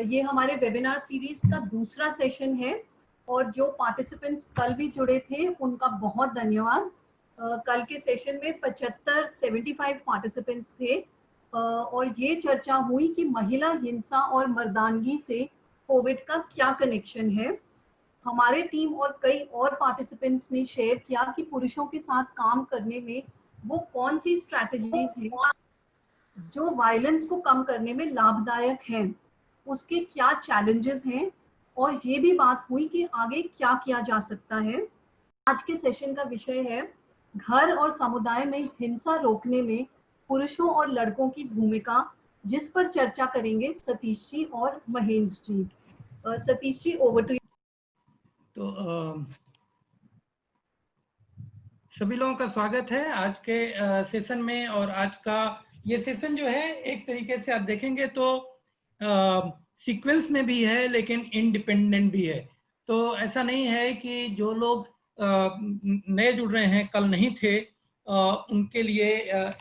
ये हमारे webinar series का दूसरा सेशन है और जो पार्टिसिपेंट्स कल भी जुड़े थे उनका बहुत धन्यवाद। कल के सेशन में 75 पार्टिसिपेंट्स थे और ये चर्चा हुई कि महिला हिंसा और मर्दानगी से कोविड का क्या कनेक्शन है। हमारे टीम और कई और पार्टिसिपेंट्स ने शेयर किया कि पुरुषों के साथ काम करने में वो कौन सी स्ट्रैटेजीज हैं जो वायलेंस को कम करने में लाभदायक हैं, उसके क्या चैलेंजेस हैं और ये भी बात हुई कि आगे क्या किया जा सकता है। आज के सेशन का विषय है घर और समुदाय में हिंसा रोकने में पुरुषों और लड़कों की भूमिका, जिस पर चर्चा करेंगे सतीश जी और Mahendra ji. Satish ji, over to you. तो सभी लोगों का स्वागत है आज के सेशन में। और आज का ये सेशन जो है एक तरीके से आप देखेंगे तो सीक्वेंस में भी है लेकिन इंडिपेंडेंट भी है। तो ऐसा नहीं है कि जो लोग नए जुड़ रहे हैं, कल नहीं थे, उनके लिए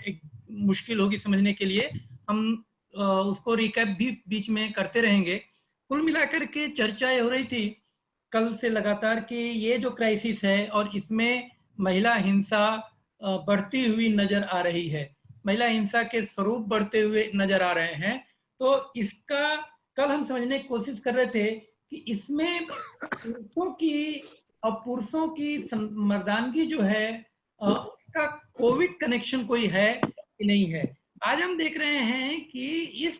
एक मुश्किल होगी समझने के लिए। हम उसको रिकैप भी बीच में करते रहेंगे। कुल मिलाकर के चर्चा ये हो रही थी कल से लगातार कि ये जो क्राइसिस है और इसमें महिला हिंसा बढ़ती हुई नजर आ रही है, महिला हिंसा के स्वरूप बढ़ते हुए नजर आ रहे हैं। तो इसका कल हम समझने की कोशिश कर रहे थे कि इसमें पुरुषों की मर्दानगी जो है उसका कोविड कनेक्शन कोई है कि नहीं है। आज हम देख रहे हैं कि इस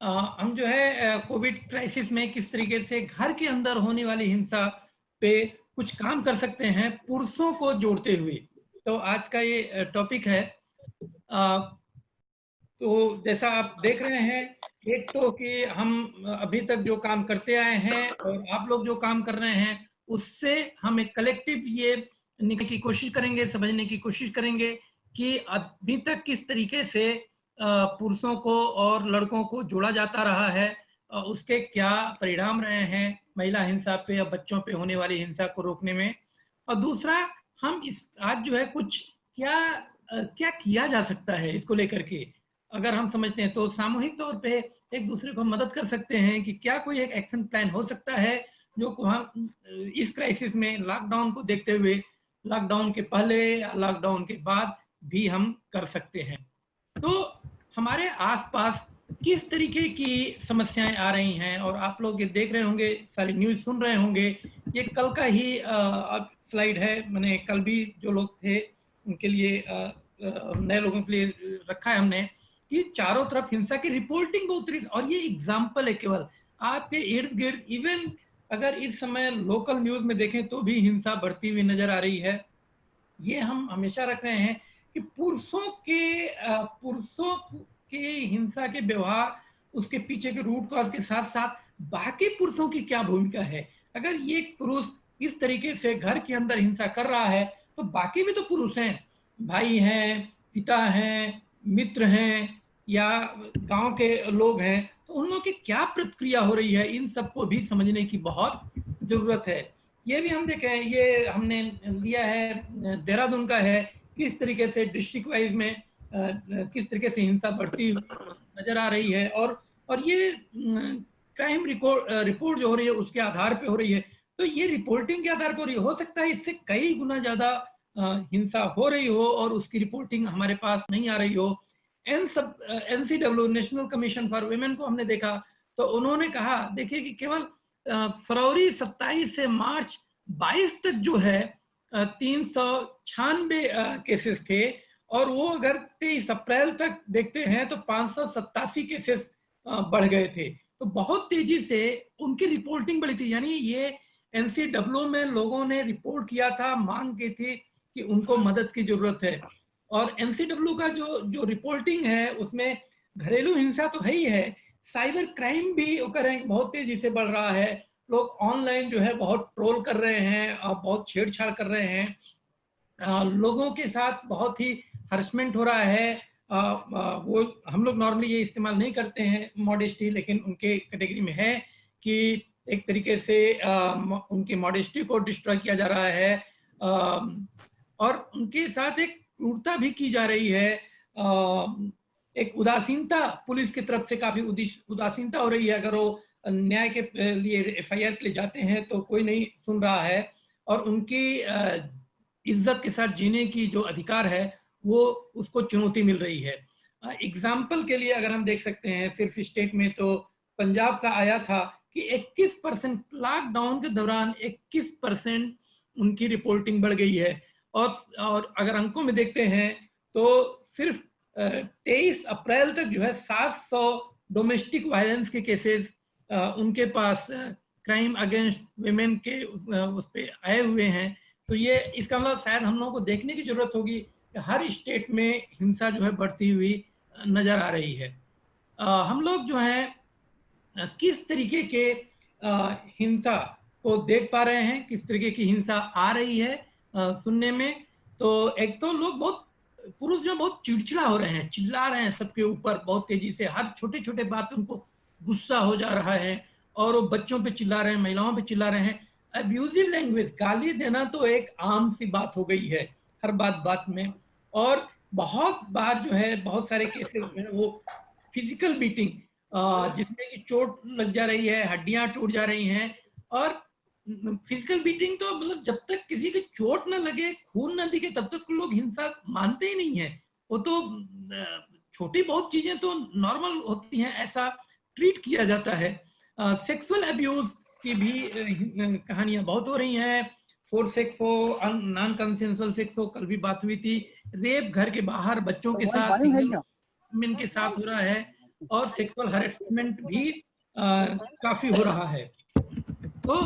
हम जो है कोविड क्राइसिस में किस तरीके से घर के अंदर होने वाली हिंसा पे कुछ काम कर सकते हैं पुरुषों को जोड़ते हुए। तो आज का ये टॉपिक है। तो जैसा आप देख रहे हैं, एक तो कि हम अभी तक जो काम करते आए हैं और आप लोग जो काम कर रहे हैं उससे हम एक कलेक्टिव ये निकालने की कोशिश करेंगे, समझने की कोशिश करेंगे कि अभी तक किस तरीके से पुरुषों को और लड़कों को जोड़ा जाता रहा है, उसके क्या परिणाम रहे हैं महिला हिंसा पे या बच्चों पे होने वाली हिंसा को रोकने में। और दूसरा, हम इस आज जो है कुछ क्या किया जा सकता है इसको लेकर के। अगर हम समझते हैं तो सामूहिक तौर पे एक दूसरे को मदद कर सकते हैं कि क्या कोई एक एक्शन प्लान हो सकता है जो हम इस क्राइसिस में लॉकडाउन को देखते हुए, लॉकडाउन के पहले या लॉकडाउन के बाद भी हम कर सकते हैं। तो हमारे आसपास किस तरीके की समस्याएं आ रही हैं और आप लोग ये देख रहे होंगे, सारी न्यूज़ सुन रहे होंगे। ये कल का ही स्लाइड है, मैंने कल भी जो लोग थे उनके लिए, नए लोगों के लिए रखा है हमने कि चारों तरफ हिंसा की रिपोर्टिंग बहुत रही। और ये एग्जाम्पल है केवल आपके इर्द गिर्द, इवन अगर इस समय लोकल न्यूज में देखें तो भी हिंसा बढ़ती हुई नजर आ रही है। ये हम हमेशा रख रहे हैं कि पुरुषों के हिंसा के व्यवहार, उसके पीछे के रूट कॉज के साथ साथ बाकी पुरुषों की क्या भूमिका है। अगर ये पुरुष इस तरीके से घर के अंदर हिंसा कर रहा है तो बाकी भी तो पुरुष हैं, भाई हैं, पिता हैं, मित्र हैं या गांव के लोग हैं, तो उन लोगों की क्या प्रतिक्रिया हो रही है, इन सबको भी समझने की बहुत जरूरत है। ये भी हम देखें, ये हमने लिया है देहरादून का है, किस तरीके से डिस्ट्रिक्ट वाइज में किस तरीके से हिंसा बढ़ती नजर आ रही है। और ये क्राइम रिपोर्ट जो हो रही है उसके आधार पे हो रही है। तो ये रिपोर्टिंग के आधार पर हो रही है, हो सकता है इससे कई गुना ज्यादा हिंसा हो रही हो और उसकी रिपोर्टिंग हमारे पास नहीं आ रही हो। NCW, national commission for women को हमने देखा तो उन्होंने कहा, देखिए कि केवल फरवरी 27 से मार्च 22 तक जो है 396 केसेस थे, और वो अगर 23 अप्रैल तक देखते हैं तो 587 केसेस बढ़ गए थे। तो बहुत तेजी से उनकी रिपोर्टिंग बढ़ी थी। यानी ये NCW में लोगों ने रिपोर्ट किया था, मांग की थी कि उनको मदद की जरूरत है। और NCW का जो रिपोर्टिंग है उसमें घरेलू हिंसा तो है ही है, साइबर क्राइम भी बहुत तेजी से बढ़ रहा है। लोग ऑनलाइन जो है बहुत ट्रोल कर रहे हैं, बहुत छेड़छाड़ कर रहे हैं, लोगों के साथ बहुत ही हरसमेंट हो रहा है। वो हम लोग नॉर्मली ये इस्तेमाल नहीं करते हैं मॉडेस्टी, लेकिन उनके कैटेगरी में है कि एक तरीके से उनकी मॉडेस्टी को डिस्ट्रॉय किया जा रहा है और उनके साथ एक क्रूरता भी की जा रही है। एक उदासीनता पुलिस की तरफ से काफी उदासीनता हो रही है। अगर वो न्याय के लिए एफआईआर के लिए जाते हैं तो कोई नहीं सुन रहा है, और उनकी इज्जत के साथ जीने की जो अधिकार है वो उसको चुनौती मिल रही है। एग्जाम्पल के लिए अगर हम देख सकते हैं सिर्फ स्टेट में, तो पंजाब का आया था कि 21% लॉकडाउन के दौरान 21% उनकी रिपोर्टिंग बढ़ गई है। और अगर अंकों में देखते हैं तो सिर्फ 23 अप्रैल तक जो है 700 डोमेस्टिक वायलेंस के केसेस उनके पास क्राइम अगेंस्ट वुमेन के उस पे आए हुए हैं। तो ये इसका मतलब शायद हम लोगों को देखने की जरूरत होगी कि हर स्टेट में हिंसा जो है बढ़ती हुई नजर आ रही है। हम लोग जो है किस तरीके के हिंसा को देख पा रहे हैं, किस तरीके की हिंसा आ रही है सुनने में। तो एक तो लोग बहुत, पुरुष जो बहुत चिड़चिड़ा हो रहे हैं, चिल्ला रहे हैं सबके ऊपर बहुत तेजी से, हर छोटे छोटे बात पे उनको गुस्सा हो जा रहा है, और वो बच्चों पे चिल्ला रहे हैं, महिलाओं पे चिल्ला रहे हैं। अब्यूजिव लैंग्वेज, गाली देना तो एक आम सी बात हो गई है हर बात में। और बहुत बार जो है बहुत सारे केसेस में वो फिजिकल बीटिंग, जिसमें कि चोट लग जा रही है, हड्डियां टूट जा रही हैं। और फिजिकल बीटिंग तो मतलब जब तक किसी को चोट ना लगे, खून ना दिखे, तब तक लोग हिंसा मानते ही नहीं है। वो तो छोटी बहुत चीजें तो नॉर्मल होती हैं, ऐसा ट्रीट किया जाता है। सेक्सुअल अब्यूज की भी कहानियां बहुत हो रही हैं। फोर्स सेक्स हो, नॉन कंसेंसुअल सेक्स हो, कल भी बात हुई थी। रेप घर के बाहर बच्चों के साथ, सिंगल मेन के साथ हो रहा है, और सेक्सुअल हरेसमेंट भी काफी हो रहा है। तो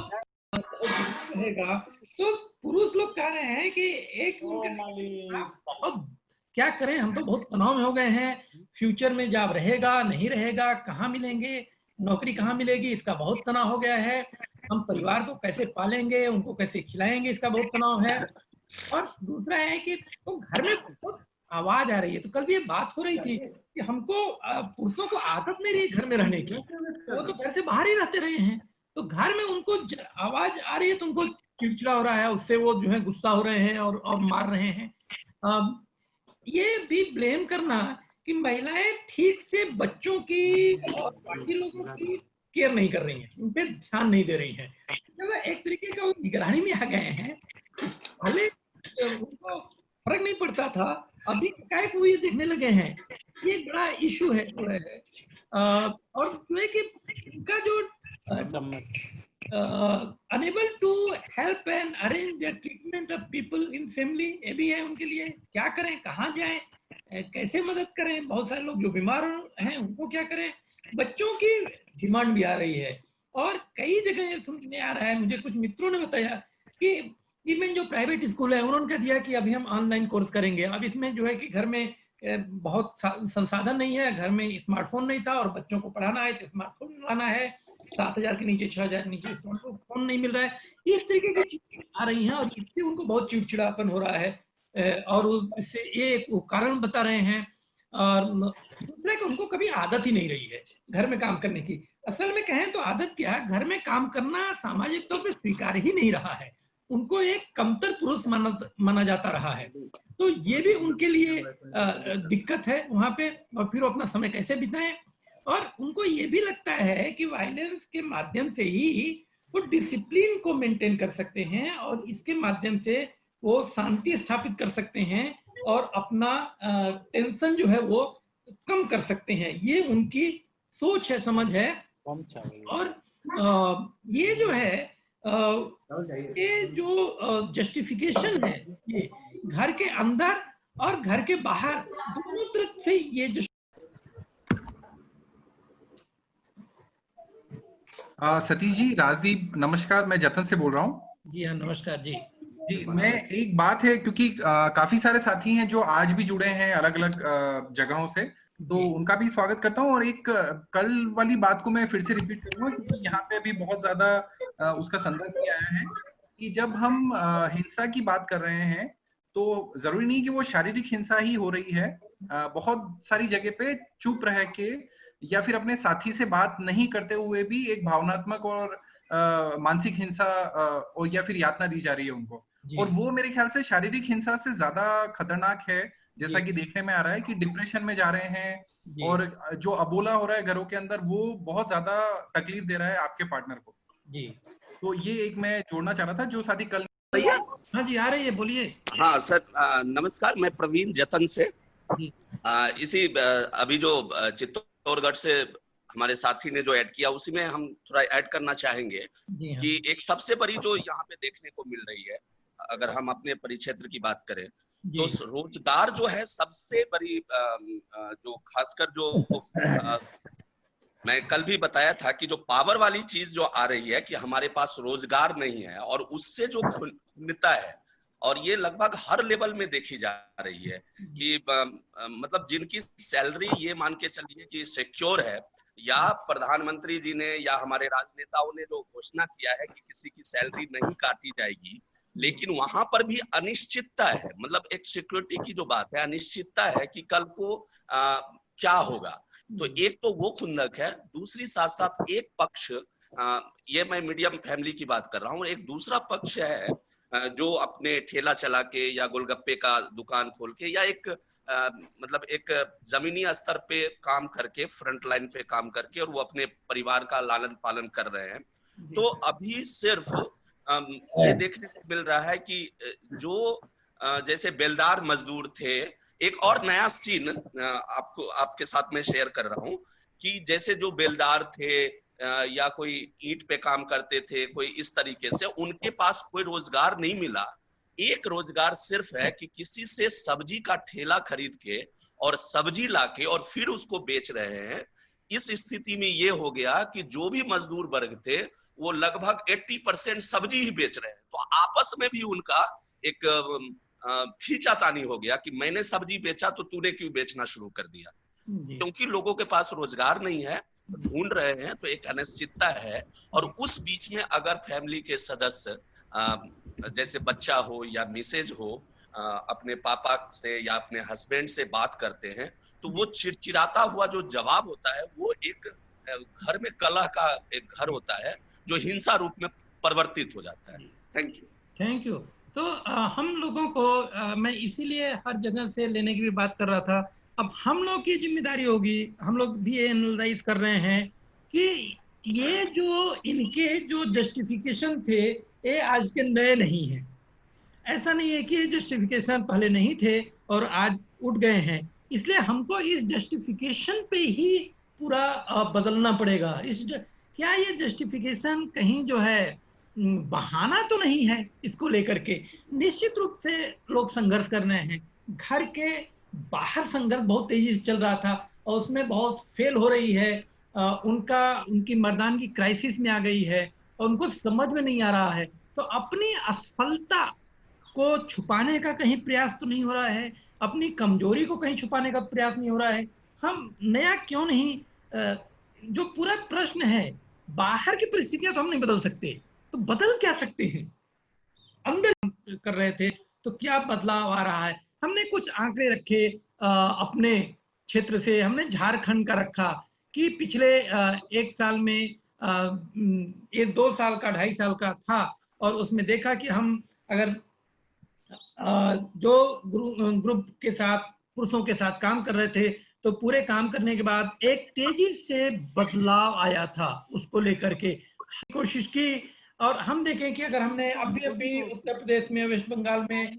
रहेगा तो पुरुष लोग कह रहे हैं कि एक बहुत क्या करें, हम तो बहुत तनाव में हो गए हैं, फ्यूचर में जॉब रहेगा नहीं रहेगा, कहाँ मिलेंगे, नौकरी कहाँ मिलेगी, इसका बहुत तनाव हो गया है। हम परिवार को कैसे पालेंगे, उनको कैसे खिलाएंगे, इसका बहुत तनाव है। और दूसरा है कि तो घर में बहुत आवाज आ रही है। तो कल भी ये बात हो रही थी कि हमको पुरुषों को आदत नहीं रही घर में रहने की, वो तो घर से बाहर ही रहते रहे हैं, तो घर में उनको आवाज आ रही है तो उनको चिड़चिड़ा हो रहा है, उससे वो जो है गुस्सा हो रहे हैं और मार रहे हैं। ये भी ब्लेम करना कि महिलाएं ठीक से बच्चों की और बाकी लोगों की केयर नहीं कर रही हैं, उन पे ध्यान नहीं दे रही हैं, मतलब एक तरीके का वो निगरानी में आ गए हैं। पहले उनको फर्क नहीं पड़ता था, अभी काय को ये देखने लगे हैं, ये एक बड़ा इशू है जो है। और जो है कि इनका जो unable to help and arrange the treatment of people in family, ये भी है उनके लिए। क्या करें, कहाँ जाएं, कैसे मदद करें, बहुत सारे लोग जो बीमार हैं उनको क्या करें। बच्चों की डिमांड भी आ रही है, और कई जगह ये सुनने आ रहा है, मुझे कुछ मित्रों ने बताया कि इवन जो प्राइवेट स्कूल है उन्होंने कह दिया कि अभी हम ऑनलाइन कोर्स करेंगे। अब इसमें जो है कि घर में बहुत संसाधन नहीं है, घर में स्मार्टफोन नहीं था, और बच्चों को पढ़ाना है तो स्मार्टफोन लाना है, 7,000 के नीचे 6,000 के नीचे स्मार्टफोन नहीं मिल रहा है। इस तरीके की चीजें आ रही हैं, और इससे उनको बहुत चिड़चिड़ापन हो रहा है, और इससे ये कारण बता रहे हैं। और दूसरा कि उनको कभी आदत ही नहीं रही है घर में काम करने की। असल में कहें तो आदत क्या है, घर में काम करना सामाजिक तौर पर स्वीकार ही नहीं रहा है, उनको एक कमतर पुरुष माना जाता रहा है। तो ये भी उनके लिए दिक्कत है वहां पे, और फिर अपना समय कैसे बिताएं। और उनको ये भी लगता है कि वायलेंस के माध्यम से ही वो डिसिप्लिन को मेंटेन कर सकते हैं, और इसके माध्यम से वो शांति स्थापित कर सकते हैं, और अपना टेंशन जो है वो कम कर सकते हैं। ये उनकी सोच है, समझ है। और ये जो है ये जो जस्टिफिकेशन है, ये घर के अंदर और घर के बाहर दोनों तरफ से ये जो सतीश जी, राजीव नमस्कार, मैं जतन से बोल रहा हूँ। जी हाँ, नमस्कार जी। जी, मैं एक बात है, क्योंकि काफी सारे साथी हैं जो आज भी जुड़े हैं अलग अलग जगहों से, तो उनका भी स्वागत करता हूँ। और एक कल वाली बात को मैं फिर से रिपीट करूंगा, क्योंकि यहाँ पे अभी बहुत ज्यादा उसका संदर्भ भी आया है कि जब हम हिंसा की बात कर रहे हैं तो जरूरी नहीं कि वो शारीरिक हिंसा ही हो रही है। बहुत सारी जगह पे चुप रह के या फिर अपने साथी से बात नहीं करते हुए भी एक भावनात्मक और मानसिक हिंसा और या फिर यातना दी जा रही है उनको। और वो मेरे ख्याल से शारीरिक हिंसा से ज्यादा खतरनाक है, जैसा कि देखने में आ रहा है कि डिप्रेशन में जा रहे हैं, और जो अबोला हो रहा है घरों के अंदर वो बहुत ज्यादा तकलीफ दे रहा है आपके पार्टनर को जी। तो ये एक मैं जोड़ना चाह रहा था जो शादी कल। हाँ जी आ रही है, बोलिए। हाँ सर, नमस्कार, मैं प्रवीण जतन से इसी अभी जो चित्तौड़गढ़ से हमारे साथी ने जो ऐड किया उसी में हम थोड़ा ऐड करना चाहेंगे कि एक सबसे बड़ी जो यहाँ पे देखने को मिल रही है, अगर हम अपने परिक्षेत्र की बात करें तो रोजगार जो है सबसे बड़ी जो खासकर जो मैं कल भी बताया था कि जो पावर वाली चीज जो आ रही है कि हमारे पास रोजगार नहीं है और उससे जो खिन्नता है, और ये लगभग हर लेवल में देखी जा रही है कि मतलब जिनकी सैलरी ये मान के चलिए कि सिक्योर है, या प्रधानमंत्री जी ने या हमारे राजनेताओं ने जो घोषणा किया है कि किसी की सैलरी नहीं काटी जाएगी, लेकिन वहां पर भी अनिश्चितता है। मतलब एक सिक्योरिटी की जो बात है, अनिश्चितता है कि कल को क्या होगा। तो एक तो वो खुंदक है, दूसरी साथ साथ एक पक्ष, ये मैं मीडियम फैमिली की बात कर रहा हूँ, एक दूसरा पक्ष है जो अपने ठेला चला के या गोलगप्पे का दुकान खोल के या एक मतलब एक जमीनी स्तर पे काम करके, फ्रंट लाइन पे काम करके, और वो अपने परिवार का लालन पालन कर रहे हैं। तो अभी सिर्फ ये देखने को मिल रहा है कि जो जैसे बेलदार मजदूर थे, एक और नया सीन आपको आपके साथ में शेयर कर रहा हूँ कि जैसे जो बेलदार थे या कोई ईंट पे काम करते थे, कोई इस तरीके से, उनके पास कोई रोजगार नहीं मिला। एक रोजगार सिर्फ है कि किसी से सब्जी का ठेला खरीद के और सब्जी लाके और फिर उसको बेच रहे हैं। इस स्थिति में ये हो गया कि जो भी मजदूर वर्ग थे वो लगभग 80% सब्जी ही बेच रहे हैं। तो आपस में भी उनका एक खींचातानी हो गया कि मैंने सब्जी बेचा तो तूने क्यों बेचना शुरू कर दिया, क्योंकि लोगों के पास रोजगार नहीं है, ढूंढ रहे हैं, तो एक अनिश्चितता है। और उस बीच में अगर फैमिली के सदस्य जैसे बच्चा हो या मिसेज हो अपने पापा से या अपने हस्बैंड से बात करते हैं, तो वो चिड़चिड़ाता हुआ जो जवाब होता है वो एक घर में कलह का एक घर होता है जो हिंसा रूप में परिवर्तित हो जाता है। Thank you. Thank you. तो हम लोगों को मैं इसीलिए हर जगह से लेने की भी बात कर रहा था। अब हम लोग की जिम्मेदारी होगी, हम लोग भी ये एनालाइज कर रहे हैं कि ये जो इनके जो जस्टिफिकेशन थे ये आज के नए नहीं हैं। ऐसा नहीं है कि ये जस्टिफिकेशन पहले नहीं थे और आज उठ गए हैं, इसलिए हमको इस जस्टिफिकेशन पे ही पूरा बदलना पड़ेगा। क्या ये जस्टिफिकेशन कहीं जो है बहाना तो नहीं है इसको लेकर के? निश्चित रूप से लोग संघर्ष कर रहे हैं। घर के बाहर संघर्ष बहुत तेजी से चल रहा था और उसमें बहुत फेल हो रही है। उनकी मर्दानगी क्राइसिस में आ गई है और उनको समझ में नहीं आ रहा है। तो अपनी असफलता को छुपाने का कहीं प्रयास तो नहीं हो रहा है, अपनी कमजोरी को कहीं छुपाने का प्रयास नहीं हो रहा है। हम नया क्यों नहीं, जो पूरा प्रश्न है, बाहर की परिस्थितियां तो हम नहीं बदल सकते, तो बदल क्या सकते हैं? अंदर कर रहे थे तो क्या बदलाव आ रहा है? हमने कुछ आंकड़े रखे अपने क्षेत्र से। हमने झारखंड का रखा कि पिछले एक साल में ये 2 साल का 2.5 साल का था, और उसमें देखा कि हम अगर जो ग्रुप के साथ, पुरुषों के साथ काम कर रहे थे, तो पूरे काम करने के बाद एक तेजी से बदलाव आया था। उसको लेकर के कोशिश की, और हम देखें कि अगर हमने अभी उत्तर प्रदेश में, वेस्ट बंगाल में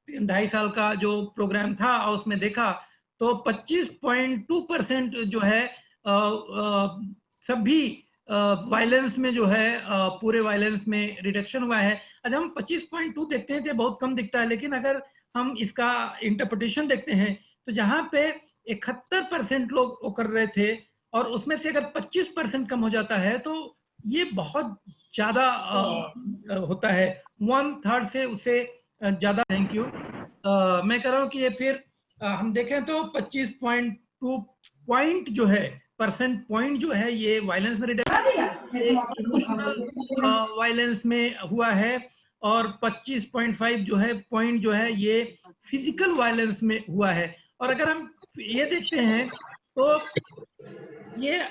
2.5 साल का जो प्रोग्राम था और उसमें देखा तो 25.2% जो है सभी वायलेंस में जो है पूरे वायलेंस में रिडक्शन हुआ है। आज हम 25.2 देखते हैं तो बहुत कम दिखता है, लेकिन अगर हम इसका इंटरप्रिटेशन देखते हैं तो जहां पे 71% लोग वो कर रहे थे और उसमें से अगर 25% कम हो जाता है तो ये बहुत ज्यादा होता है, 1/3 से उससे ज्यादा। Thank you. मैं कह रहा हूँ कि ये फिर हम देखें तो 25.2 पॉइंट जो है, परसेंट पॉइंट जो है, ये वायलेंस में इमोशनल वायलेंस में हुआ है, और 25.5 जो है पॉइंट जो है ये फिजिकल वायलेंस में हुआ है। और अगर हम ये देखते हैं तो ये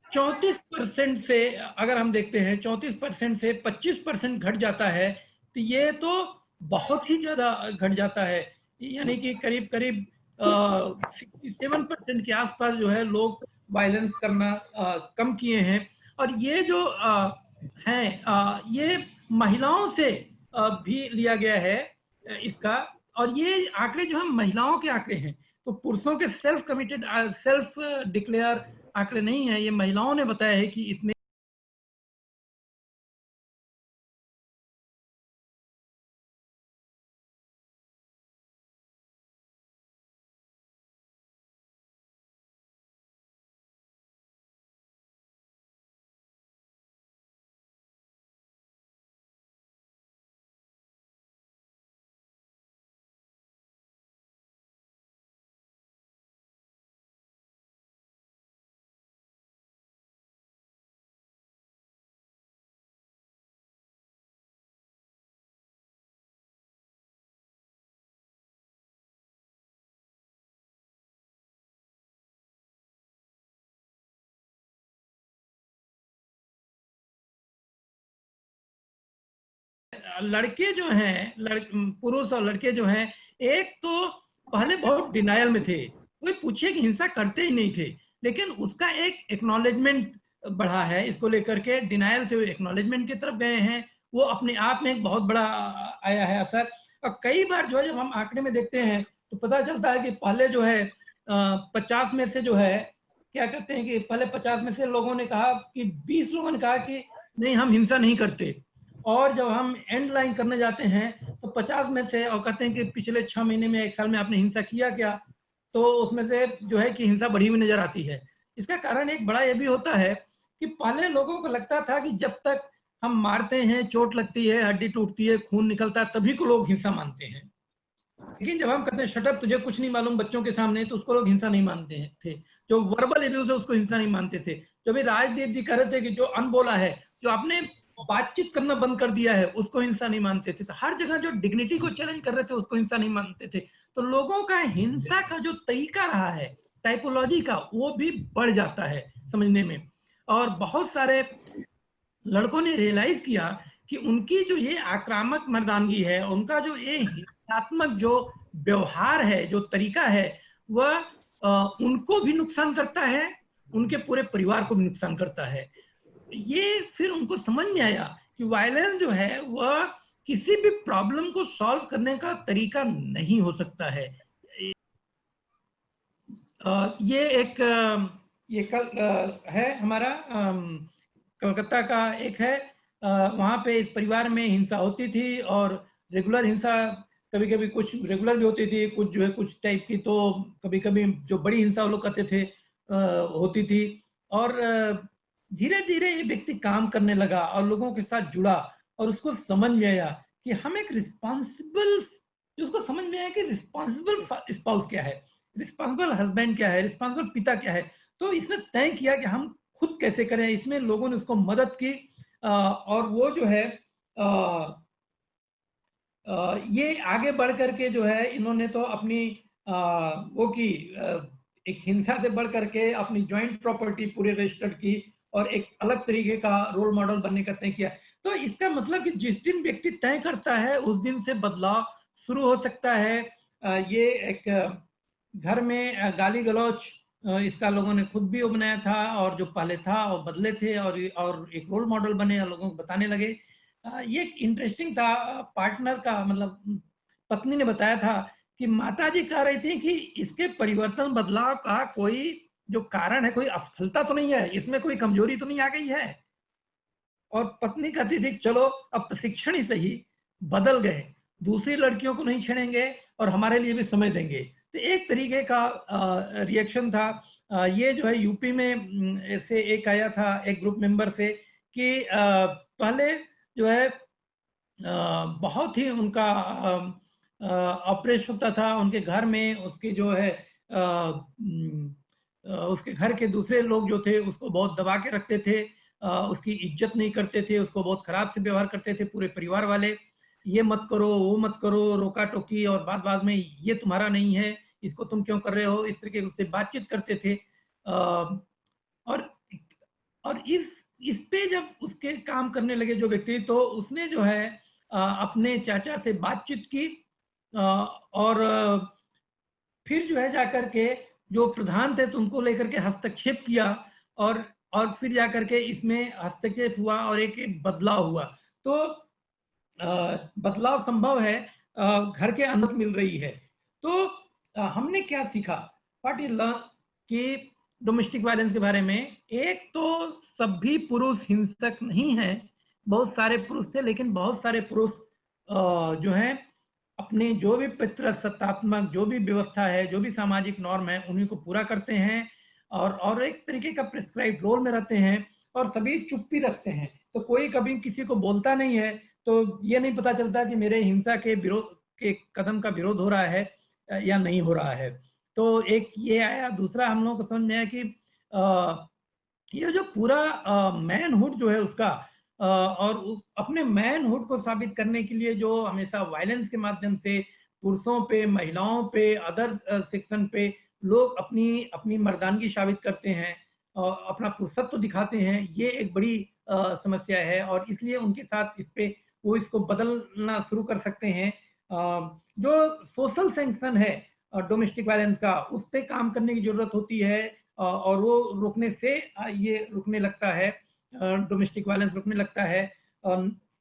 34% से, अगर हम देखते हैं 34% से 25% घट जाता है, तो ये तो बहुत ही ज्यादा घट जाता है। यानी कि करीब करीब 67% के आसपास जो है लोग वायलेंस करना कम किए हैं। और ये जो हैं ये महिलाओं से भी लिया गया है इसका। और ये आंकड़े जो है महिलाओं के आंकड़े हैं, तो पुरुषों के सेल्फ कमिटेड सेल्फ डिक्लेयर आंकड़े नहीं है, ये महिलाओं ने बताया है कि इतने लड़के जो हैं पुरुष और लड़के जो हैं, एक तो पहले बहुत डिनायल में थे, कोई पूछे कि हिंसा करते ही नहीं थे, लेकिन उसका एक एक्नॉलेजमेंट बढ़ा है इसको लेकर के, डिनायल से एक्नॉलेजमेंट की तरफ गए हैं। वो अपने आप में एक बहुत बड़ा आया है असर। और कई बार जो है जब हम आंकड़े में देखते हैं तो पता चलता है कि पहले जो है 50 में से जो है क्या कहते हैं कि पहले 50 में से लोगों ने कहा कि 20 लोगों ने कहा कि नहीं हम हिंसा नहीं करते, और जब हम एंड लाइन करने जाते हैं तो 50 में से और कहते हैं कि पिछले 6 महीने में 1 साल में आपने हिंसा किया क्या, तो उसमें से जो है कि हिंसा बढ़ी हुई नजर आती है। इसका कारण एक बड़ा ये भी होता है कि पहले लोगों को लगता था कि जब तक हम मारते हैं, चोट लगती है, हड्डी टूटती है, खून निकलता है, तभी को लोग हिंसा मानते हैं। लेकिन जब हम कहते हैं शट अप तुझे कुछ नहीं मालूम बच्चों के सामने, तो उसको लोग हिंसा नहीं मानते थे। जो वर्बल एब्यूज है उसको हिंसा नहीं मानते थे। जो भी राजदेव जी कह रहे थे कि जो अनबोला है, जो आपने बातचीत करना बंद कर दिया है, उसको हिंसा नहीं मानते थे। तो हर जगह जो डिग्निटी को चैलेंज कर रहे थे उसको हिंसा नहीं मानते थे। तो लोगों का हिंसा का जो तरीका रहा है, टाइपोलॉजी का, वो भी बढ़ जाता है समझने में। और बहुत सारे लड़कों ने रियलाइज किया कि उनकी जो ये आक्रामक मर्दानगी है, उनका जो ये हिंसात्मक जो व्यवहार है, जो तरीका है, वह उनको भी नुकसान करता है, उनके पूरे परिवार को भी नुकसान करता है। ये फिर उनको समझ में आया कि वायलेंस जो है वह किसी भी प्रॉब्लम को सॉल्व करने का तरीका नहीं हो सकता है। ये एक ये कल है हमारा कलकत्ता का एक है, वहाँ पे इस परिवार में हिंसा होती थी, और रेगुलर हिंसा कभी कभी कुछ रेगुलर भी होती थी, कुछ जो है कुछ टाइप की, तो कभी कभी जो बड़ी हिंसा वो लोग कहते थे होती थी। और धीरे धीरे ये व्यक्ति काम करने लगा और लोगों के साथ जुड़ा, और उसको समझ में आया कि हम एक रिस्पॉन्सिबल, उसको समझ में आया कि रिस्पॉन्सिबल स्पाउस क्या है, रिस्पॉन्सिबल हस्बैंड क्या है, रिस्पॉन्सिबल पिता क्या है। तो इसने तय किया कि हम खुद कैसे करें। इसमें लोगों ने उसको मदद की, और वो जो है ये आगे बढ़ करके जो है इन्होंने तो अपनी वो की एक हिंसा से बढ़ करके अपनी जॉइंट प्रॉपर्टी पूरे रजिस्टर की, और एक अलग तरीके का रोल मॉडल बनने का तय किया। तो इसका मतलब कि जिस दिन व्यक्ति तय करता है उस दिन से बदलाव शुरू हो सकता है। ये एक घर में गाली गलौच, इसका लोगों ने खुद भी बनाया था, और जो पहले था और बदले थे, और एक रोल मॉडल बने और लोगों को बताने लगे। ये इंटरेस्टिंग था। पार्टनर का मतलब पत्नी ने बताया था कि माताजी कह रही थी कि इसके परिवर्तन बदलाव का कोई जो कारण है, कोई असफलता तो नहीं है, इसमें कोई कमजोरी तो नहीं आ गई है। और पत्नी कहती थी चलो अब प्रशिक्षण ही सही, बदल गए, दूसरी लड़कियों को नहीं छेड़ेंगे और हमारे लिए भी समय देंगे। तो एक तरीके का रिएक्शन था। ये जो है यूपी में से एक आया था एक ग्रुप मेंबर से कि पहले जो है बहुत ही उनका ऑपरेशन होता था उनके घर में, उसके जो है उसके घर के दूसरे लोग जो थे उसको बहुत दबा के रखते थे, उसकी इज्जत नहीं करते थे, उसको बहुत खराब से व्यवहार करते थे पूरे परिवार वाले। ये मत करो, वो मत करो, रोका टोकी, और बाद में ये तुम्हारा नहीं है, इसको तुम क्यों कर रहे हो, इस तरीके से बातचीत करते थे। और इस पे जब उसके काम करने लगे जो व्यक्ति, तो उसने जो है अपने चाचा से बातचीत की, और फिर जो है जाकर के जो प्रधान थे तो उनको लेकर के हस्तक्षेप किया और फिर जाकर के इसमें हस्तक्षेप हुआ और एक बदलाव हुआ। तो बदलाव संभव है, घर के अंदर मिल रही है। तो हमने क्या सीखा, व्हाट इज लर्न कि डोमेस्टिक वायलेंस के बारे में, एक तो सभी पुरुष हिंसक नहीं है, बहुत सारे पुरुष थे, लेकिन बहुत सारे पुरुष जो हैं अपने जो भी पितृसत्तात्मक जो भी व्यवस्था है, जो भी सामाजिक नॉर्म है, उन्हीं को पूरा करते हैं और एक तरीके का प्रिस्क्राइब रोल में रहते हैं और सभी चुप्पी रखते हैं। तो कोई कभी किसी को बोलता नहीं है, तो ये नहीं पता चलता कि मेरे हिंसा के विरोध के कदम का विरोध हो रहा है या नहीं हो रहा है। तो एक ये आया। दूसरा हम लोगों को समझ में आया कि ये जो पूरा मैनहुड जो है उसका और अपने मैनहुड को साबित करने के लिए जो हमेशा वायलेंस के माध्यम से पुरुषों पे, महिलाओं पे, अदर सेक्शन पे लोग अपनी मर्दानगी साबित करते हैं, अपना पुरुषत्व दिखाते हैं, ये एक बड़ी समस्या है। और इसलिए उनके साथ इस पे वो इसको बदलना शुरू कर सकते हैं। जो सोशल सैंक्शन है डोमेस्टिक वायलेंस का, उस पे काम करने की जरूरत होती है और वो रोकने से ये रुकने लगता है, डोमेस्टिक वायलेंस रुकने लगता है।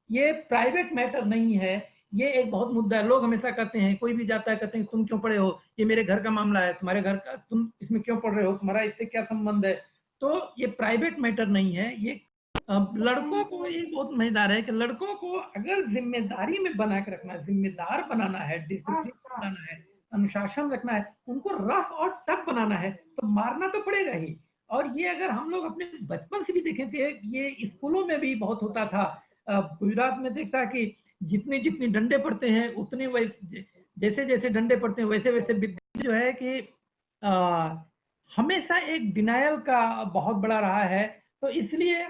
ये प्राइवेट मैटर नहीं है, ये एक बहुत मुद्दा है। लोग हमेशा कहते हैं, कोई भी जाता है कहते हैं तुम क्यों पढ़े हो, ये मेरे घर का मामला है, तुम्हारे घर का, तुम इसमें क्यों पढ़ रहे हो, तुम्हारा इससे क्या संबंध है। तो ये प्राइवेट मैटर नहीं है। ये लड़कों को ये बहुत मजेदार है कि लड़कों को अगर जिम्मेदारी में बना के रखना है, जिम्मेदार बनाना है, डिसिप्लिन बनाना है, अनुशासन रखना है, उनको रफ और टफ बनाना है, तो मारना तो पड़ेगा ही। और ये अगर हम लोग अपने बचपन से भी देखें थे, ये स्कूलों में भी बहुत होता था। गुजरात में देखता कि जितने जितने डंडे पड़ते हैं उतने जैसे जैसे डंडे पड़ते हैं वैसे वैसे विद्या जो है कि हमेशा एक डिनायल का बहुत बड़ा रहा है। तो इसलिए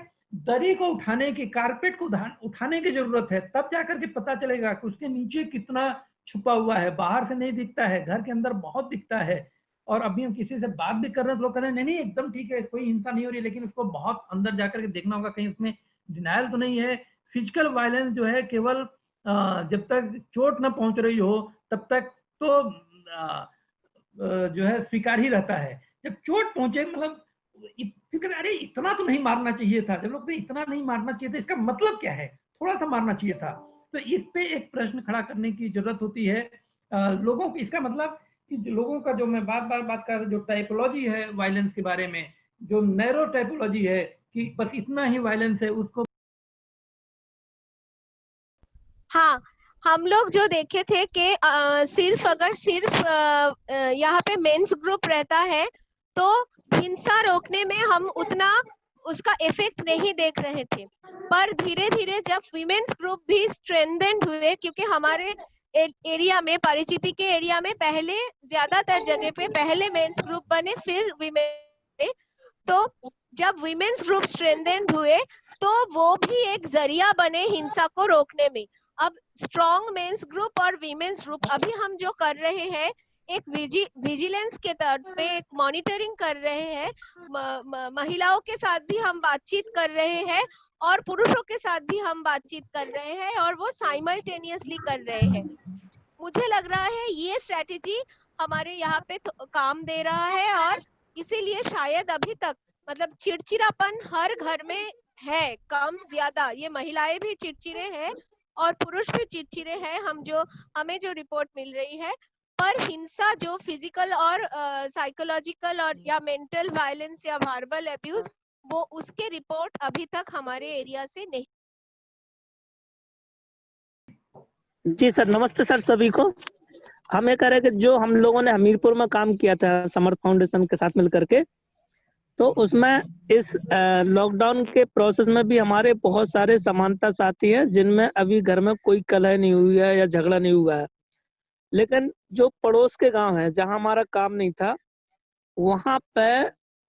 दरी को उठाने की, कारपेट को उठाने की जरूरत है, तब जाकर के पता चलेगा कि उसके नीचे कितना छुपा हुआ है। बाहर से नहीं दिखता है, घर के अंदर बहुत दिखता है। और अभी हम किसी से बात भी कर रहे हैं तो लोग कह रहे हैं नहीं एकदम ठीक है, कोई हिंसा नहीं हो रही, लेकिन उसको बहुत अंदर जाकर के देखना होगा, कहीं उसमें डिनायल तो नहीं है। फिजिकल वायलेंस जो है केवल जब तक चोट न पहुंच रही हो तब तक तो जो है स्वीकार ही रहता है। जब चोट पहुंचे, मतलब फिर अरे इतना तो नहीं मारना चाहिए था, जब लोग इतना नहीं मारना चाहिए था, इसका मतलब क्या है, थोड़ा सा मारना चाहिए था। तो इस पे एक प्रश्न खड़ा करने की जरूरत होती है लोगों की। इसका मतलब कि लोगों का जो मैं बात कर रहा हूँ, जो टाइपोलॉजी है वायलेंस के बारे में, जो नैरो टाइपोलॉजी है कि बस इतना ही वायलेंस है, उसको हाँ, हम लोग जो देखे थे कि सिर्फ यहाँ पे मेंस ग्रुप रहता है तो हिंसा रोकने में हम उतना उसका इफेक्ट नहीं देख रहे थे। पर धीरे धीरे जब विमेन्स ग्रुप भी स्ट्रेंथेंड हुए, क्योंकि हमारे एरिया में, परिचिति के एरिया में पहले ज्यादातर जगह पे पहले मेंस ग्रुप बने फिर विमेन, तो जब विमेन्स ग्रुप स्ट्रेंथेंड हुए तो वो भी एक जरिया बने हिंसा को रोकने में। अब स्ट्रॉन्ग मेंस ग्रुप और वीमेन्स ग्रुप, अभी हम जो कर रहे हैं एक विजिलेंस के तौर पे एक मॉनिटरिंग कर रहे हैं। महिलाओं के साथ भी हम बातचीत कर रहे हैं और पुरुषों के साथ भी हम बातचीत कर रहे हैं और वो साइमल्टेनियसली कर रहे हैं। मुझे लग रहा है ये स्ट्रेटेजी हमारे यहाँ पे काम दे रहा है और इसीलिए शायद अभी तक मतलब चिड़चिड़ापन हर घर में है, कम ज्यादा। ये महिलाएं भी चिड़चिड़े हैं और पुरुष भी चिड़चिड़े हैं, हमें जो रिपोर्ट मिल रही है। पर हिंसा जो फिजिकल और साइकोलॉजिकल और या मेंटल वायलेंस या वर्बल अब्यूज, वो उसके रिपोर्ट अभी तक हमारे एरिया से नहीं। जी सर, नमस्ते सर सभी को। हम ये कह रहे हैं कि जो हम लोगों ने हमीरपुर में काम किया था समर्थ फाउंडेशन के साथ मिलकर के, तो उसमें इस लॉकडाउन के प्रोसेस में भी हमारे बहुत सारे समानता साथी हैं जिनमें अभी घर में कोई कलह नहीं हुई है या झगड़ा नहीं हुआ है। लेकिन जो पड़ोस के गांव है जहां हमारा काम नहीं था, वहां पे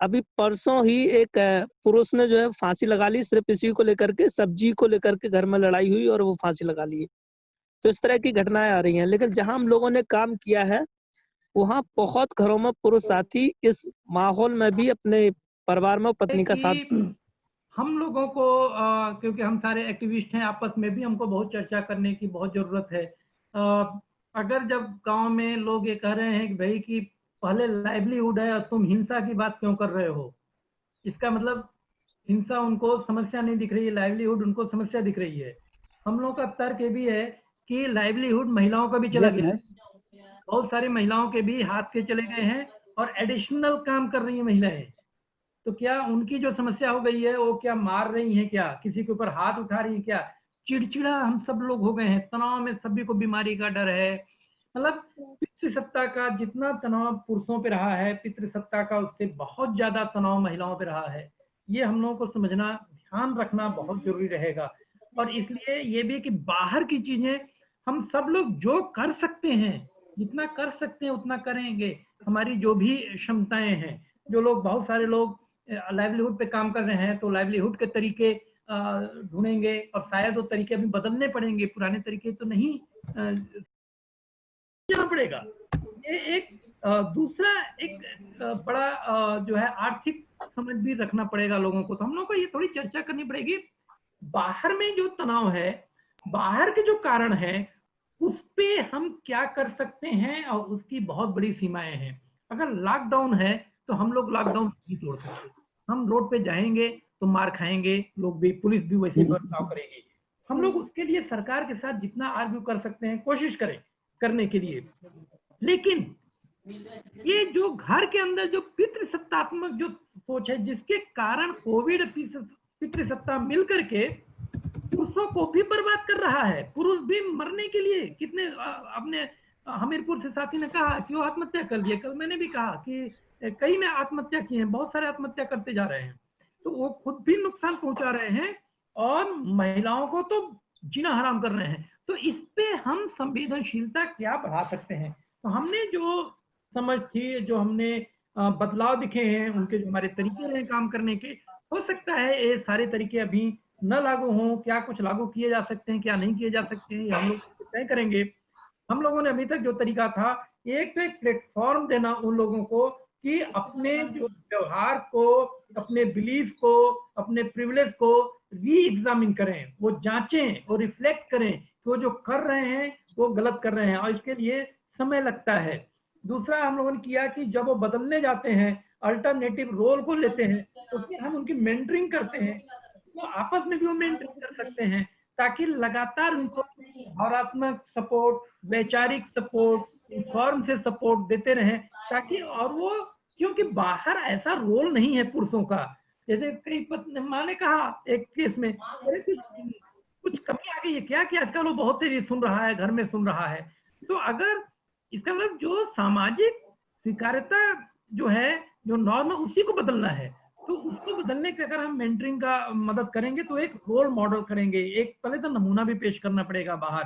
अभी परसों ही एक पुरुष ने जो है फांसी लगा ली, सिर्फ इसी को लेकर के, सब्जी को लेकर के घर में लड़ाई हुई और वो फांसी लगा ली। तो इस तरह की घटनाएं आ रही हैं। लेकिन जहां हम लोगों ने काम किया है वहां बहुत घरों में पुरुष साथी इस माहौल में भी अपने परिवार में पत्नी का साथ। हम लोगों को क्योंकि हम सारे एक्टिविस्ट हैं, आपस में भी हमको बहुत चर्चा करने की बहुत जरूरत है। अगर जब गांव में लोग ये कह रहे हैं कि भाई कि पहले लाइवलीहुड है और तुम हिंसा की बात क्यों कर रहे हो, इसका मतलब हिंसा उनको समस्या नहीं दिख रही है, लाइवलीहुड उनको समस्या दिख रही है। हम लोगों का तर्क ये भी है कि लाइवलीहुड महिलाओं का भी चला गया, बहुत सारी महिलाओं के भी हाथ के चले गए हैं और एडिशनल काम कर रही है महिलाएं। तो क्या उनकी जो समस्या हो गई है वो क्या मार रही है, क्या किसी के ऊपर हाथ उठा रही है, क्या चिड़चिड़ा हम सब लोग हो गए हैं, तनाव में सभी को बीमारी का डर है। मतलब पितृसत्ता का जितना तनाव पुरुषों पे रहा है, पितृसत्ता का उससे बहुत ज्यादा तनाव महिलाओं पे रहा है। ये हम लोगों को समझना, ध्यान रखना बहुत जरूरी रहेगा। और इसलिए ये भी कि बाहर की चीजें हम सब लोग जो कर सकते हैं, जितना कर सकते हैं उतना करेंगे। हमारी जो भी क्षमताएं हैं, जो लोग, बहुत सारे लोग लाइवलीहुड पे काम कर रहे हैं, तो लाइवलीहुड के तरीके ढूंढेंगे और शायद वो तरीके अभी बदलने पड़ेंगे, पुराने तरीके तो नहीं जाना पड़ेगा। ये एक दूसरा एक बड़ा जो है आर्थिक समझ भी रखना पड़ेगा लोगों को। तो हम लोगों को ये थोड़ी चर्चा करनी पड़ेगी, बाहर में जो तनाव है, बाहर के जो कारण है, उस पे हम क्या कर सकते हैं और उसकी बहुत बड़ी सीमाएं हैं। अगर लॉकडाउन है तो हम लोग लॉकडाउन नहीं तोड़ सकते, हम रोड पे जाएंगे तो मार खाएंगे, लोग भी, पुलिस भी वैसे बर्ताव करेगी। हम लोग उसके लिए सरकार के साथ जितना आर्ग्यू कर सकते हैं कोशिश करें करने के लिए। लेकिन ये जो घर के अंदर जो पितृसत्तात्मक जो सोच है, जिसके कारण कोविड पितृसत्ता मिलकर के पुरुषों को भी बर्बाद कर रहा है। पुरुष भी मरने के लिए कितने, आपने हमीरपुर से साथी ने कहा कि वो आत्महत्या कर लिए, कल मैंने भी कहा कि कई ने आत्महत्या की है, बहुत सारे आत्महत्या करते जा रहे हैं। तो वो खुद भी नुकसान पहुंचा रहे हैं और महिलाओं को तो जीना हराम कर रहे हैं। तो इस पे हम संवेदनशीलता क्या बढ़ा सकते हैं? तो हमने जो समझ थी, जो हमने बदलाव दिखे हैं, उनके जो हमारे तरीके हैं काम करने के, हो सकता है ये सारे तरीके अभी न लागू हों, क्या कुछ लागू किए जा सकते हैं, क्या नहीं किए जा सकते हैं, हम लोग तय करेंगे। हम लोगों ने अभी तक जो तरीका था, एक तो एक प्लेटफॉर्म देना उन लोगों को कि अपने जो व्यवहार को, अपने बिलीफ को, अपने प्रिविलेज को री एग्जामिन करें, वो जांचें, वो रिफ्लेक्ट करें कि वो जो कर रहे हैं वो गलत कर रहे हैं, और इसके लिए समय लगता है। दूसरा हम लोगों ने किया कि जब वो बदलने जाते हैं, अल्टरनेटिव रोल को लेते हैं, तो फिर हम उनकी मेंटरिंग करते हैं, तो आपस में भी वो मेंटरिंग कर सकते हैं, ताकि लगातार उनको भावनात्मक सपोर्ट, वैचारिक सपोर्ट, फॉर्म से सपोर्ट देते रहें, ताकि, और वो, क्योंकि बाहर ऐसा रोल नहीं है पुरुषों का। जैसे कई माँ ने कहा एक केस में, कुछ कमी आ गई है क्या, कि आजकल वो बहुत तेजी सुन रहा है, घर में सुन रहा है। तो अगर इसका मतलब जो सामाजिक स्वीकार्यता जो है, जो नॉर्म है, उसी को बदलना है। तो उसको बदलने के अगर हम मेंटरिंग का मदद करेंगे तो एक रोल मॉडल करेंगे, एक पहले तो नमूना भी पेश करना पड़ेगा बाहर।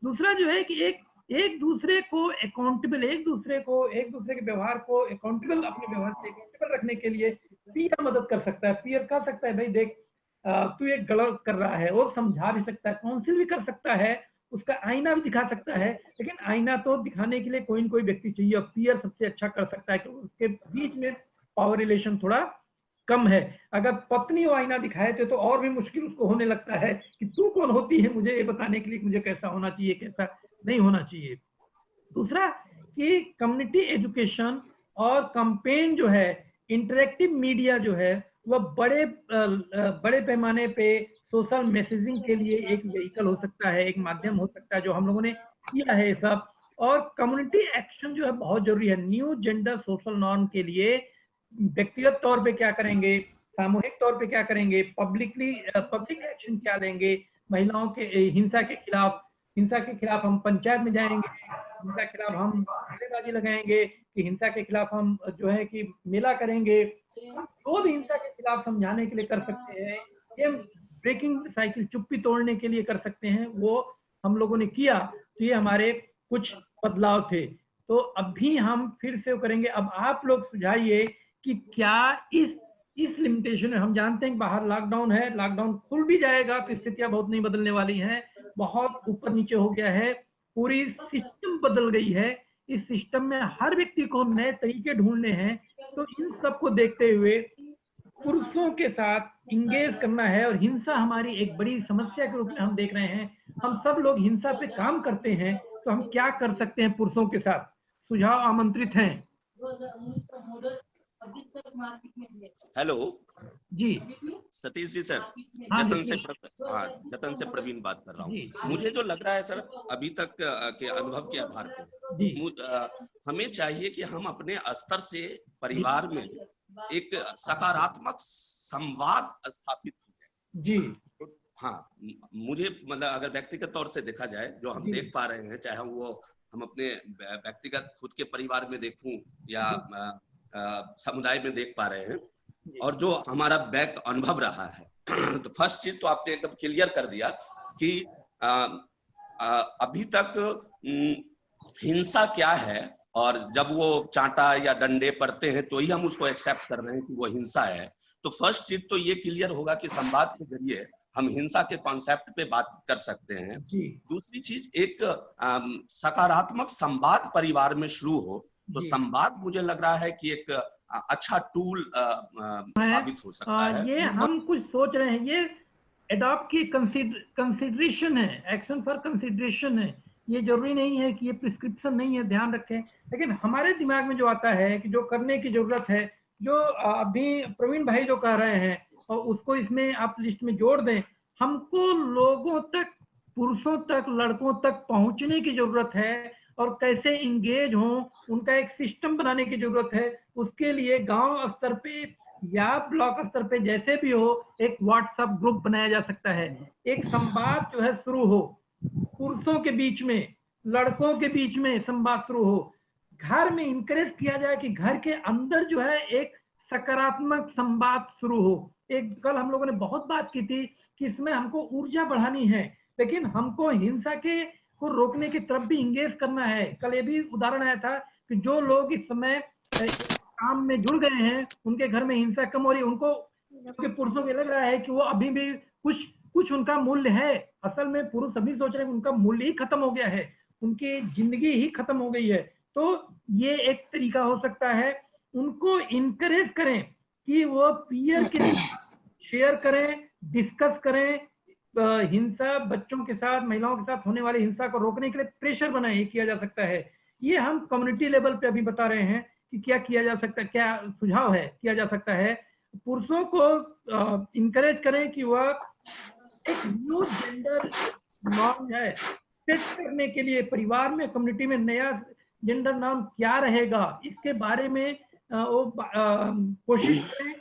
दूसरा जो है कि एक दूसरे को अकाउंटेबल, एक दूसरे के व्यवहार को अकाउंटेबल, अपने व्यवहार से अकाउंटेबल रखने के लिए पीयर मदद कर सकता है। पीयर कह सकता है भाई देख तू ये गलत कर रहा है, वो समझा भी सकता है, काउंसिल भी कर सकता है, उसका आईना भी दिखा सकता है। लेकिन आईना तो दिखाने के लिए कोई न कोई व्यक्ति चाहिए, और पीयर सबसे अच्छा कर सकता है, क्योंकि उसके बीच में पावर रिलेशन थोड़ा कम है। अगर पत्नी वो आईना दिखाए थे तो और भी मुश्किल उसको होने लगता है कि तू कौन होती है मुझे ये बताने के लिए मुझे कैसा होना चाहिए, कैसा नहीं होना चाहिए। दूसरा कि कम्युनिटी एजुकेशन और कैंपेन जो है, इंटरेक्टिव मीडिया जो है, वह बड़े पैमाने पे सोशल मैसेजिंग के लिए एक व्हीकल हो सकता है, एक माध्यम हो सकता है, जो हम लोगों ने किया है सब। और कम्युनिटी एक्शन जो है बहुत जरूरी है। न्यू जेंडर सोशल नॉर्म के लिए व्यक्तिगत तौर पे क्या करेंगे, सामूहिक तौर पे क्या करेंगे, पब्लिक एक्शन क्या लेंगे, महिलाओं के हिंसा के खिलाफ हम पंचायत में जाएंगे, हिंसा के खिलाफ हम नारेबाजी लगाएंगे, कि हिंसा के खिलाफ हम जो है कि मेला करेंगे। जो भी हिंसा के खिलाफ समझाने के लिए कर सकते हैं, ये ब्रेकिंग साइकिल, चुप्पी तोड़ने के लिए कर सकते हैं, वो हम लोगों ने किया। तो ये हमारे कुछ बदलाव थे। तो अभी हम फिर से करेंगे। अब आप लोग सुझाइए कि क्या इस लिमिटेशन में, हम जानते हैं कि बाहर लॉकडाउन है, लॉकडाउन खुल भी जाएगा तो स्थितियां बहुत नहीं बदलने वाली हैं, बहुत ऊपर नीचे हो गया है, पूरी सिस्टम बदल गई है। इस सिस्टम में हर व्यक्ति को नए तरीके ढूंढने हैं। तो इन सब को देखते हुए पुरुषों के साथ इंगेज करना है, और हिंसा हमारी एक बड़ी समस्या के रूप में हम देख रहे हैं। हम सब लोग हिंसा पे काम करते हैं, तो हम क्या कर सकते हैं पुरुषों के साथ, सुझाव आमंत्रित हैं। हेलो जी सतीश जी सर, हाँ, जतन से प्रवीण बात कर रहा हूँ। मुझे जो लग रहा है सर, अभी तक के अनुभव के आधार पर हमें चाहिए कि हम अपने स्तर से परिवार में एक सकारात्मक संवाद स्थापित हो जी। हाँ, मुझे मतलब अगर व्यक्तिगत तौर से देखा जाए, जो हम देख पा रहे हैं, चाहे वो हम अपने व्यक्तिगत खुद के परिवार में देखूं या समुदाय में देख पा रहे हैं, और जो हमारा बैक अनुभव रहा है तो फर्स्ट चीज तो आपने एकदम क्लियर कर दिया कि अभी तक हिंसा क्या है, और जब वो चांटा या डंडे पड़ते हैं तो ही हम उसको एक्सेप्ट कर रहे हैं कि वो हिंसा है। तो फर्स्ट चीज तो ये क्लियर होगा कि संवाद के जरिए हम हिंसा के कॉन्सेप्ट पे बात कर सकते हैं। दूसरी चीज, एक सकारात्मक संवाद परिवार में शुरू हो, तो संवाद मुझे लग रहा है कि एक अच्छा टूल साबित हो सकता है। ये हम कुछ सोच रहे हैं, ये एडॉप्ट की कंसिडरेशन है, एक्शन फॉर कंसिडरेशन है। ये जरूरी नहीं है कि ये प्रिस्क्रिप्शन नहीं है, ध्यान रखें। लेकिन हमारे दिमाग में जो आता है कि जो करने की जरूरत है, जो अभी प्रवीण भाई जो कह रहे हैं, और उसको इसमें आप लिस्ट में जोड़ दें। हमको लोगों तक, पुरुषों तक, लड़कों तक पहुंचने की जरूरत है, और कैसे इंगेज हों, उनका एक सिस्टम बनाने की जरूरत है। उसके लिए गांव स्तर पे या ब्लॉक स्तर पे जैसे भी हो, एक व्हाट्सएप ग्रुप बनाया जा सकता है। एक संवाद जो है शुरू हो, पुरुषों के बीच में, लड़कों के बीच में संवाद शुरू हो। घर में इंकरेज किया जाए कि घर के अंदर जो है एक सकारात्मक संवाद शुरू हो। एक कल हम लोगों ने बहुत बात की थी कि इसमें हमको ऊर्जा बढ़ानी है, लेकिन हमको हिंसा के को रोकने की तरफ भी इंगेज करना है। कल ये भी उदाहरण आया था कि जो लोग इस समय काम में जुड़ गए हैं, उनके घर में हिंसा कम हो रही है। उनको, क्योंकि पुरुषों को लग रहा है कि वो अभी भी कुछ उनका मूल्य है। असल में पुरुष अभी सोच रहे हैं उनका मूल्य ही खत्म हो गया है, उनकी जिंदगी ही खत्म हो गई है। तो ये एक तरीका हो सकता है, उनको इनकरेज करें कि वो पीयर के शेयर करें, डिस्कस करें। हिंसा बच्चों के साथ, महिलाओं के साथ होने वाली हिंसा को रोकने के लिए प्रेशर बनाए, किया जा सकता है। ये हम कम्युनिटी लेवल पे अभी बता रहे हैं कि क्या किया जा सकता है, क्या सुझाव है किया जा सकता है। पुरुषों को इनकरेज करें कि वह एक न्यू जेंडर नॉर्म है सेट करने के लिए, परिवार में, कम्युनिटी में नया जेंडर नॉर्म क्या रहेगा, इसके बारे में वो कोशिश करें,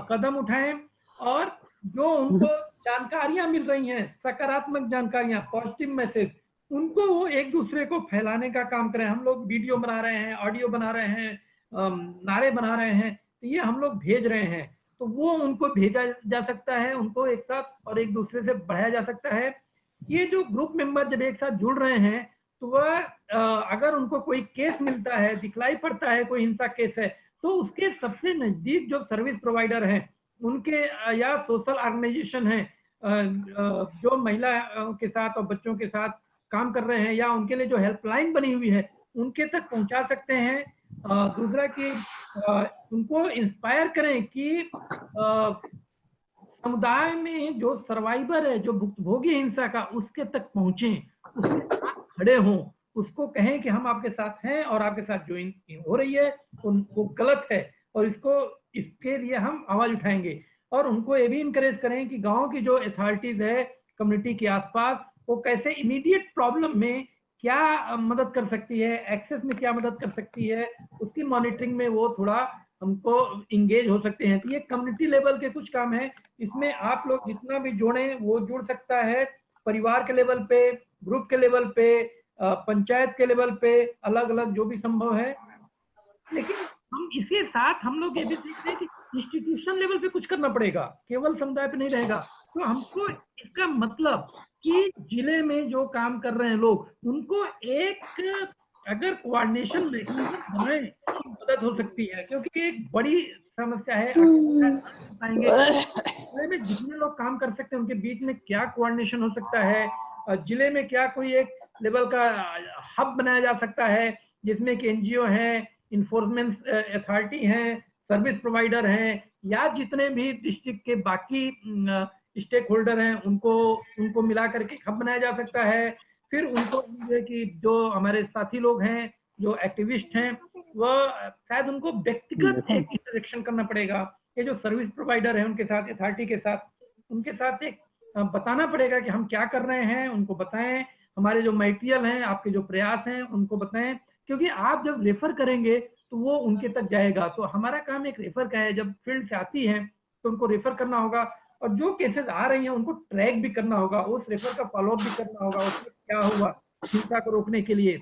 कदम उठाएं। और जो उनको जानकारियां मिल रही हैं, सकारात्मक जानकारियां, पॉजिटिव मैसेज, उनको वो एक दूसरे को फैलाने का काम करें। हम लोग वीडियो बना रहे हैं, ऑडियो बना रहे हैं, नारे बना रहे हैं, तो ये हम लोग भेज रहे हैं, तो वो उनको भेजा जा सकता है, उनको एक साथ और एक दूसरे से बढ़ाया जा सकता है। ये जो ग्रुप मेंबर जब एक साथ जुड़ रहे हैं, तो वह अगर उनको कोई केस मिलता है, दिखलाई पड़ता है कोई हिंसा केस है, तो उसके सबसे नजदीक जो सर्विस प्रोवाइडर हैं उनके या सोशल ऑर्गेनाइजेशन है जो महिला के साथ और बच्चों के साथ काम कर रहे हैं, या उनके लिए जो हेल्पलाइन बनी हुई है, उनके तक पहुंचा सकते हैं। दूसरा कि उनको इंस्पायर करें कि समुदाय में जो सर्वाइवर है, जो भुक्तभोगी हिंसा का, उसके तक पहुंचें, उसके साथ खड़े हों, उसको कहें कि हम आपके साथ हैं और आपके साथ जो हो रही है वो गलत है, और इसके लिए हम आवाज उठाएंगे। और उनको ये भी इंकरेज करें कि गांव की जो अथॉरिटीज है कम्युनिटी के आसपास, वो कैसे इमीडिएट प्रॉब्लम में क्या मदद कर सकती है, एक्सेस में क्या मदद कर सकती है, उसकी मॉनिटरिंग में वो थोड़ा हमको इंगेज हो सकते हैं। तो ये कम्युनिटी लेवल के कुछ काम है, इसमें आप लोग जितना भी जोड़ें वो जुड़ सकता है। परिवार के लेवल पे, ग्रुप के लेवल पे, पंचायत के लेवल पे, अलग अलग जो भी संभव है। लेकिन हम इसके साथ हम लोग ये भी सीखते हैं कि इंस्टीट्यूशन लेवल पे कुछ करना पड़ेगा, केवल समुदाय पे नहीं रहेगा। तो हमको इसका मतलब कि जिले में जो काम कर रहे हैं लोग, उनको एक अगर कोऑर्डिनेशन मैकेनिज्म बनाए तो मदद हो सकती है, क्योंकि एक बड़ी समस्या है। जिले में जितने लोग काम कर सकते हैं उनके बीच में क्या कोऑर्डिनेशन हो सकता है, जिले में क्या कोई एक लेवल का हब बनाया जा सकता है जिसमें कि एनजीओ है, इन्फोर्समेंट अथॉरिटी हैं, सर्विस प्रोवाइडर हैं, या जितने भी डिस्ट्रिक्ट के बाकी स्टेक होल्डर हैं, उनको मिला करके हब बनाया जा सकता है। फिर उनको उम्मीद है कि जो हमारे साथी लोग हैं, जो एक्टिविस्ट हैं, वह शायद उनको व्यक्तिगत एक इंटरेक्शन करना पड़ेगा। ये जो सर्विस प्रोवाइडर है उनके साथ, अथॉरिटी के साथ, उनके साथ एक बताना पड़ेगा कि हम क्या कर रहे हैं, उनको बताएं, हमारे जो मटेरियल हैं, आपके जो प्रयास हैं उनको बताएं, क्योंकि आप जब रेफर करेंगे तो वो उनके तक जाएगा। तो हमारा काम एक रेफर का है, जब फील्ड से आती है तो उनको रेफर करना होगा, और जो केसेस आ रही हैं उनको ट्रैक भी करना होगा, उस रेफर का फॉलोअप भी करना होगा, उसमें क्या हुआ हिंसा को रोकने के लिए,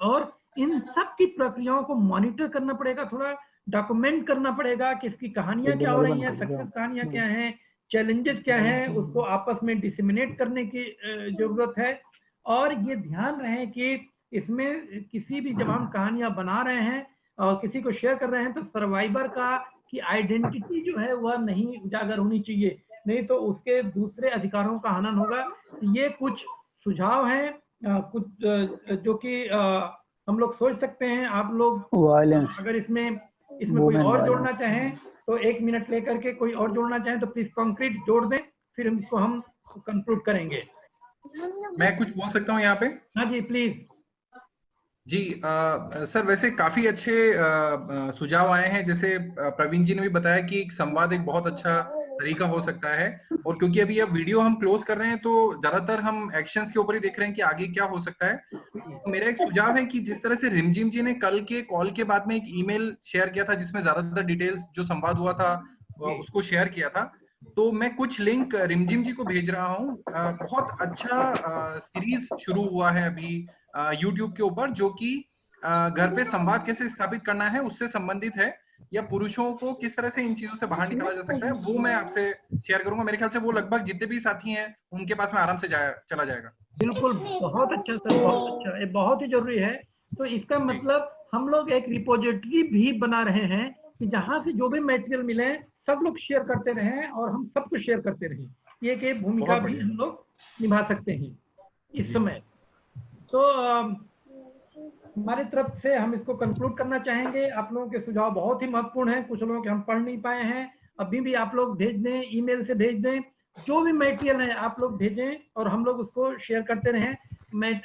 और इन सब की प्रक्रियाओं को मॉनिटर करना पड़ेगा, थोड़ा डॉक्यूमेंट करना पड़ेगा कि इसकी कहानियां क्या हो रही हैं, सक्सेस कहानियां क्या हैं, चैलेंजेस क्या हैं, उसको आपस में डिसमिनेट करने की जरूरत है। और ये ध्यान रहे कि इसमें किसी भी, जब हम कहानियां बना रहे हैं और किसी को शेयर कर रहे हैं, तो सर्वाइवर का की आइडेंटिटी जो है वह नहीं उजागर होनी चाहिए, नहीं तो उसके दूसरे अधिकारों का हनन होगा। ये कुछ सुझाव हैं, कुछ जो कि हम लोग सोच सकते हैं। आप लोग अगर इसमें कोई और जोड़ना चाहें तो 1 मिनट लेकर के कोई और जोड़ना चाहें तो प्लीज कॉन्क्रीट जोड़ दें, फिर इसको हम कंक्लूड करेंगे। मैं कुछ बोल सकता हूँ यहाँ पे? हाँ जी प्लीज। जी सर, वैसे काफी अच्छे सुझाव आए हैं। जैसे प्रवीण जी ने भी बताया कि एक संवाद एक बहुत अच्छा तरीका हो सकता है, और क्योंकि अभी अब वीडियो हम क्लोज कर रहे हैं तो ज्यादातर हम एक्शंस के ऊपर ही देख रहे हैं कि आगे क्या हो सकता है। तो मेरा एक सुझाव है कि जिस तरह से रिमझिम जी ने कल के कॉल के बाद में एक ईमेल शेयर किया था जिसमें ज्यादातर डिटेल्स जो संवाद हुआ था उसको शेयर किया था, तो मैं कुछ लिंक रिमझिम जी को भेज रहा हूँ। बहुत अच्छा सीरीज शुरू हुआ है अभी यूट्यूब के ऊपर, जो कि घर पे संवाद कैसे स्थापित करना है उससे संबंधित है, या पुरुषों को किस तरह से इन चीजों से बाहर निकाला जा सकता है, वो मैं आपसे शेयर करूंगा। मेरे ख्याल से वो लगभग जितने भी साथी हैं उनके पास में आराम से चला जाएगा। बिल्कुल, बहुत अच्छा सर, बहुत अच्छा, ये बहुत ही जरूरी है। तो इसका मतलब हम लोग एक रिपोजिटरी भी बना रहे हैं कि जहां से जो भी मटेरियल मिले सब लोग शेयर करते रहें और हम सबको शेयर करते रहें। ये एक भूमिका भी हम लोग निभा सकते हैं इस समय। तो हमारी तरफ से हम इसको कंक्लूड करना चाहेंगे। आप लोगों के सुझाव बहुत ही महत्वपूर्ण हैं, कुछ लोगों के हम पढ़ नहीं पाए हैं, अभी भी आप लोग भेज दें, ईमेल से भेज दें, जो भी मटेरियल है आप लोग भेजें और हम लोग उसको शेयर करते रहें।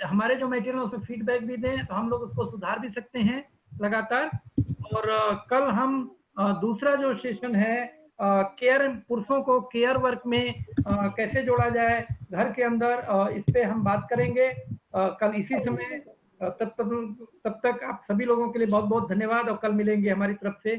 हमारे जो मटेरियल है उसमें फीडबैक भी दें तो हम लोग उसको सुधार भी सकते हैं लगातार। और कल हम दूसरा जो सेशन है केयर, पुरुषों को केयर वर्क में कैसे जोड़ा जाए घर के अंदर, इस पे हम बात करेंगे कल इसी समय। तब तक आप सभी लोगों के लिए बहुत बहुत धन्यवाद, और कल मिलेंगे हमारी तरफ से।